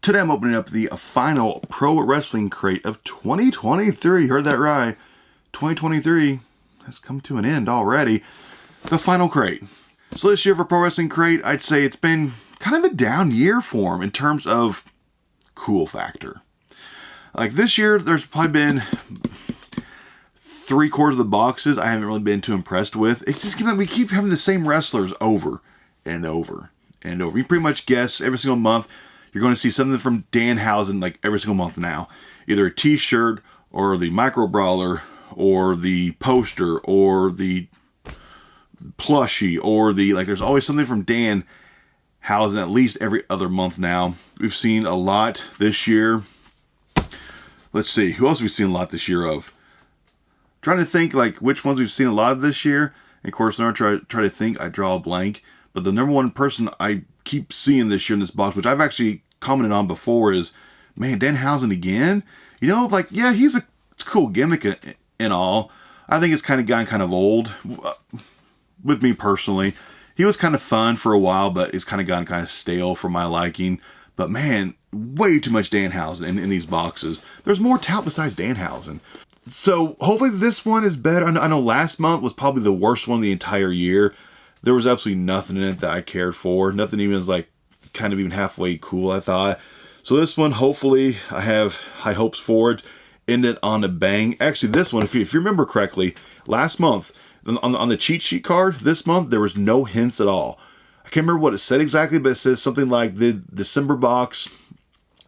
Today I'm opening up the final pro wrestling crate of 2023. Heard that right. 2023 has come to an end already. The final crate. So this year for pro wrestling crate, I'd say it's been kind of a down year for them in terms of cool factor. Like this year, there's probably been 3/4 of the boxes I haven't really been too impressed with. It's just we keep having the same wrestlers over and over and over. You pretty much guess every single month you're going to see something from Danhausen like every single month now. Either a t-shirt or the micro brawler or the poster or the plushie or the there's always something from Danhausen at least every other month now. We've seen a lot this year. Let's see, who else have we seen a lot this year of? Trying to think like which ones we've seen a lot of this year. And of course, when I try to think, I draw a blank. But the number one person I keep seeing this year in this box, which I've actually commented on before, is, man, Danhausen again? You know, like, yeah, it's a cool gimmick and all. I think it's kind of gotten kind of old with me personally. He was kind of fun for a while, but it's kind of gotten kind of stale for my liking. But man, way too much Danhausen in these boxes. There's more talent besides Danhausen. So hopefully this one is better. I know last month was probably the worst one of the entire year. There was absolutely nothing in it that I cared for. Nothing even was like kind of even halfway cool, I thought. So this one, hopefully, I have high hopes for it. End it on a bang. Actually, this one, if you remember correctly, last month, on the cheat sheet card, this month, there was no hints at all. I can't remember what it said exactly, but it says something like the December box.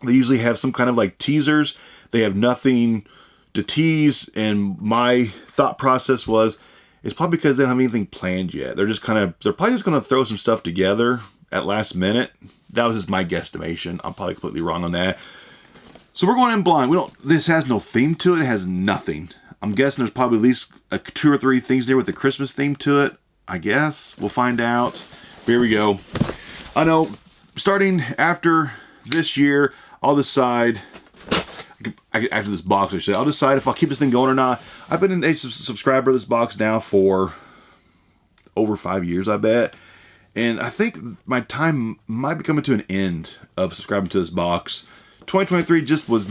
They usually have some kind of like teasers. They have nothing to tease, and my thought process was, it's probably because they don't have anything planned yet. They're probably just going to throw some stuff together at last minute. That was just my guesstimation. I'm probably completely wrong on that. So we're going in blind. This has no theme to it. It has nothing. I'm guessing there's probably at least 2 or 3 things there with the Christmas theme to it. I guess. We'll find out. Here we go. I know, starting after this year, I'll decide, after this box, I'll decide if I'll keep this thing going or not. I've been a subscriber to this box now for over 5 years, I bet. And I think my time might be coming to an end of subscribing to this box. 2023 just was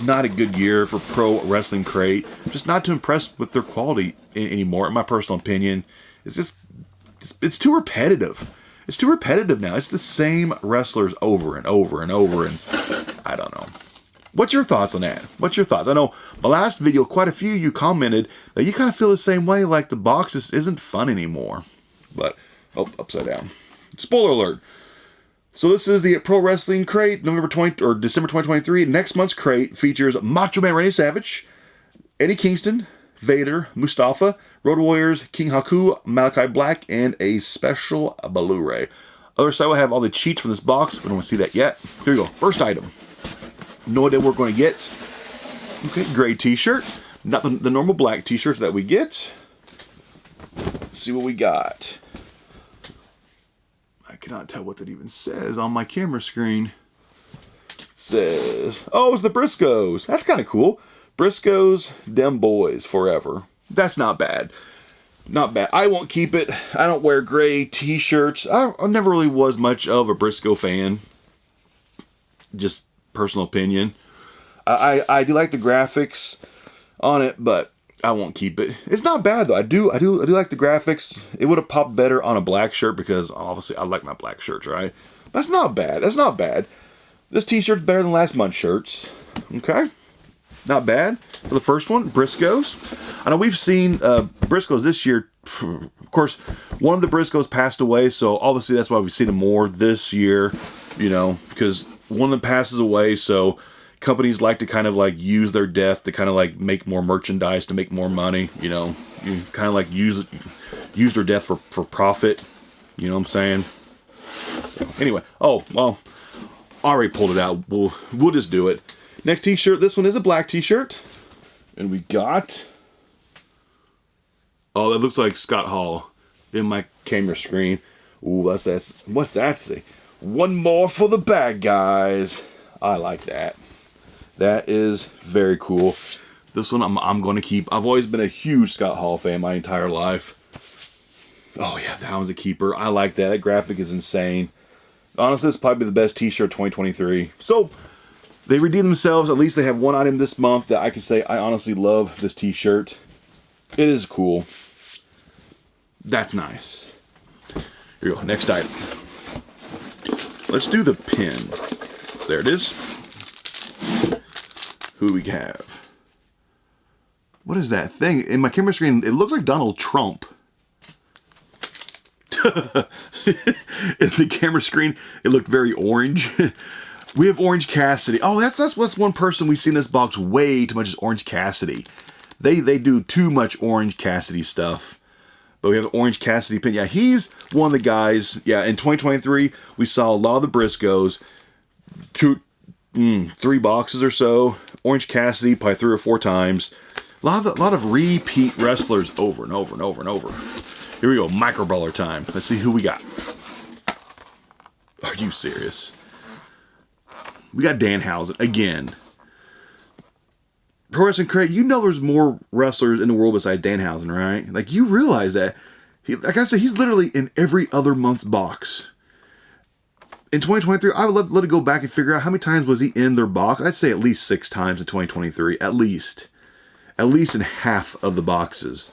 not a good year for Pro Wrestling Crate. Just not too impressed with their quality anymore, in my personal opinion. It's too repetitive. It's too repetitive now. It's the same wrestlers over and over and over, and I don't know. What's your thoughts on that? What's your thoughts? I know my last video, quite a few of you commented that you kind of feel the same way, like the box just isn't fun anymore. But, oh, upside down. Spoiler alert. So this is the Pro Wrestling Crate, December 2023. Next month's crate features Macho Man Randy Savage, Eddie Kingston, Vader, Mustafa, Road Warriors, King Haku, Malachi Black, and a special Blu-ray. Other side will have all the cheats from this box. We don't want to see that yet. Here we go. First item. No idea what we're going to get. Okay, gray t-shirt. Not the normal black t-shirts that we get. Let's see what we got. I cannot tell what that even says on my camera screen. It says, oh, it's the Briscoes. That's kind of cool. Briscoes, dem boys forever. That's not bad. Not bad. I won't keep it. I don't wear gray t-shirts. I never really was much of a Briscoe fan. Just personal opinion. I do like the graphics on it, but I won't keep it. It's not bad though. I do like the graphics. It would have popped better on a black shirt because obviously I like my black shirts, right? That's not bad. That's not bad. This t-shirt's better than last month's shirts. Okay. Not bad. For the first one, Briscoes. I know we've seen Briscoes this year. Of course, one of the Briscoes passed away, so obviously that's why we've seen them more this year, you know, because one of them passes away, so companies like to kind of like use their death to kind of like make more merchandise, to make more money, you know. You kind of like use their death for profit, you know what I'm saying? So, anyway, oh, well, I already pulled it out. We'll just do it. Next t-shirt, this one is a black t-shirt. And we got, oh, that looks like Scott Hall in my camera screen. Ooh, what's that say? One more for the bad guys. I like that. That is very cool. This one I'm going to keep. I've always been a huge Scott Hall fan my entire life. Oh yeah, that one's a keeper. I like that. That graphic is insane. Honestly, this is probably the best t-shirt 2023. So, they redeemed themselves. At least they have one item this month that I can say I honestly love this t-shirt. It is cool. That's nice. Here we go. Next item. Let's do the pin. There it is. Who do we have? What is that thing? In my camera screen, it looks like Donald Trump. In the camera screen, it looked very orange. We have Orange Cassidy. Oh, that's one person we see in this box way too much is Orange Cassidy. They do too much Orange Cassidy stuff. But we have Orange Cassidy pin. Yeah, he's one of the guys. Yeah, in 2023, we saw a lot of the Briscoes. 3 boxes or so. Orange Cassidy probably 3 or 4 times. A lot of repeat wrestlers over and over and over and over. Here we go, micro brawler time. Let's see who we got. Are you serious? We got Danhausen again. Pro Wrestling Crate, you know there's more wrestlers in the world besides Danhausen, right? Like, you realize that. Like I said, he's literally in every other month's box. In 2023, I would let it go back and figure out how many times was he in their box. I'd say at least 6 times in 2023. At least. At least in half of the boxes.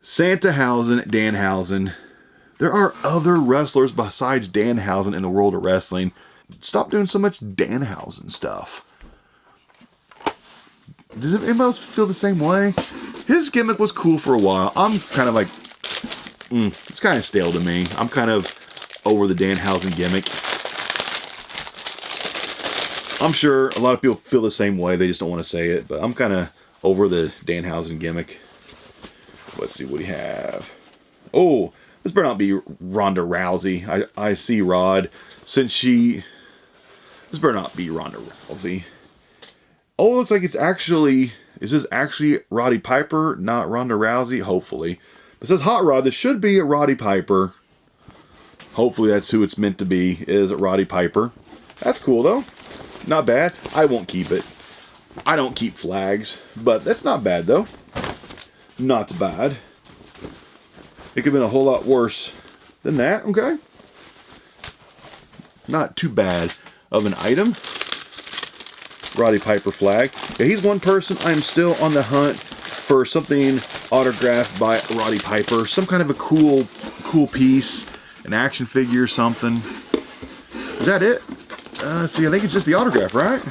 Santahausen, Danhausen. There are other wrestlers besides Danhausen in the world of wrestling. Stop doing so much Danhausen stuff. Does anybody else feel the same way? His gimmick was cool for a while. I'm kind of like, it's kind of stale to me. I'm kind of over the Danhausen gimmick. I'm sure a lot of people feel the same way. They just don't want to say it. But I'm kind of over the Danhausen gimmick. Let's see what we have. Oh, this better not be Ronda Rousey. I see Rod. Since she... This better not be Ronda Rousey. Oh, it looks like it's actually... Is this actually Roddy Piper, not Ronda Rousey? Hopefully. It says Hot Rod. This should be a Roddy Piper. Hopefully that's who it's meant to be, is Roddy Piper. That's cool, though. Not bad. I won't keep it. I don't keep flags. But that's not bad, though. Not bad. It could have been a whole lot worse than that, okay? Not too bad of an item. Roddy Piper flag. Yeah, he's one person I'm still on the hunt for something autographed by Roddy Piper. Some kind of a cool piece. An action figure or something. Is that it? See, I think it's just the autograph, right?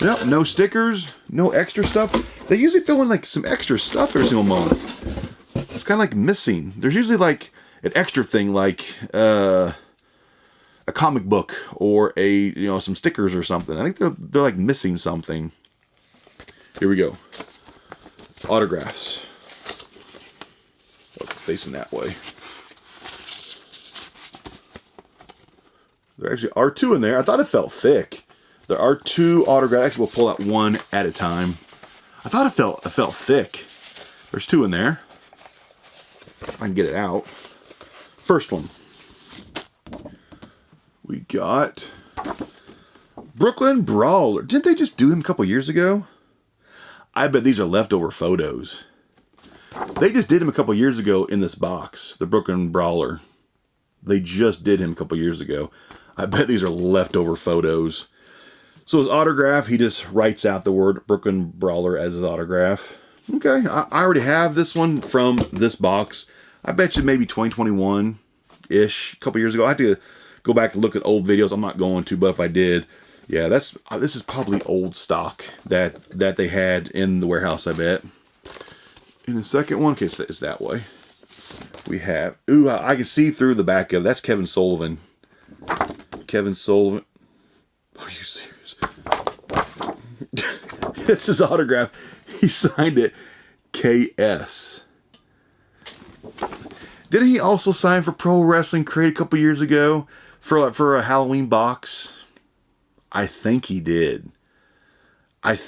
Yep, no stickers, no extra stuff. They usually throw in like some extra stuff every single month. It's kind of like missing. There's usually like an extra thing like a comic book or some stickers or something. I think they're like missing something. Here we go. Autographs. Oh, facing that way. There actually are 2 in there. I thought it felt thick. There are 2 autographs. Actually, we'll pull out one at a time. I thought it felt thick. There's 2 in there. If I can get it out. First one. We got Brooklyn Brawler. Didn't they just do him a couple years ago? I bet these are leftover photos. They just did him a couple years ago in this box. The Brooklyn Brawler. They just did him a couple years ago. I bet these are leftover photos. So his autograph, he just writes out the word Brooklyn Brawler as his autograph. Okay, I already have this one from this box. I bet you maybe 2021-ish, a couple years ago. I have to go back and look at old videos. I'm not going to, but if I did, yeah, this is probably old stock that they had in the warehouse, I bet. In the second one, okay, it's that way. We have, I can see through the back of it. That's Kevin Sullivan. Kevin Sullivan. Are you serious? It's his autograph. He signed it KS. Didn't he also sign for Pro Wrestling Crate a couple years ago for a Halloween box? I think he did. I have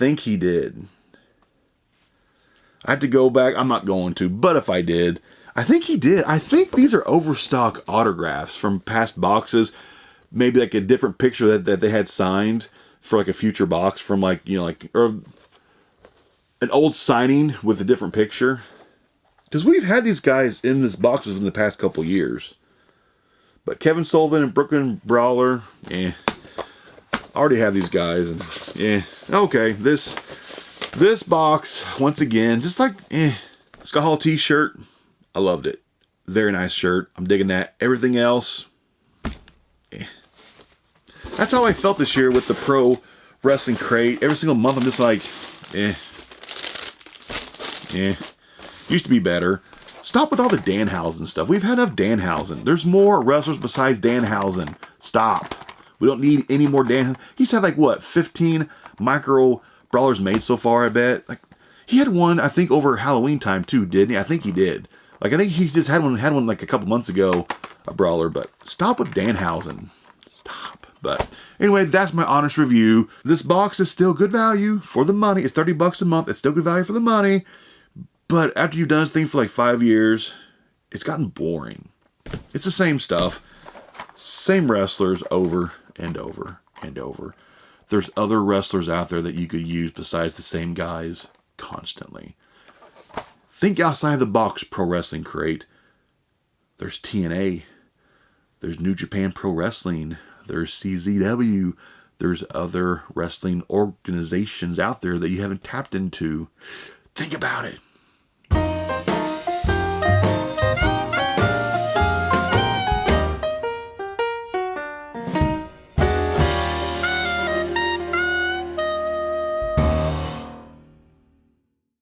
to go back. I'm not going to, but if I did, I think he did. I think these are overstock autographs from past boxes. Maybe like a different picture that they had signed for like a future box from or an old signing with a different picture. Because we've had these guys in this boxes in the past couple years. But Kevin Sullivan and Brooklyn Brawler, I already have these guys, and okay, this box, once again, just like, Scott Hall t-shirt, I loved it. Very nice shirt, I'm digging that. Everything else, That's how I felt this year with the Pro Wrestling Crate. Every single month I'm just like, used to be better. Stop with all the Danhausen stuff. We've had enough Danhausen. There's more wrestlers besides Danhausen. Stop. We don't need any more Danhausen. He's had like, what, 15 micro brawlers made so far, I bet. Like, he had one, I think, over Halloween time too, didn't he? I think he did. Like, I think he just had one like a couple months ago, a brawler. But stop with Danhausen. Stop. But anyway, that's my honest review. This box is still good value for the money. It's $30 a month. It's still good value for the money. But after you've done this thing for like 5 years, it's gotten boring. It's the same stuff. Same wrestlers over and over and over. There's other wrestlers out there that you could use besides the same guys constantly. Think outside the box, Pro Wrestling Crate. There's TNA. There's New Japan Pro Wrestling. There's CZW. There's other wrestling organizations out there that you haven't tapped into. Think about it.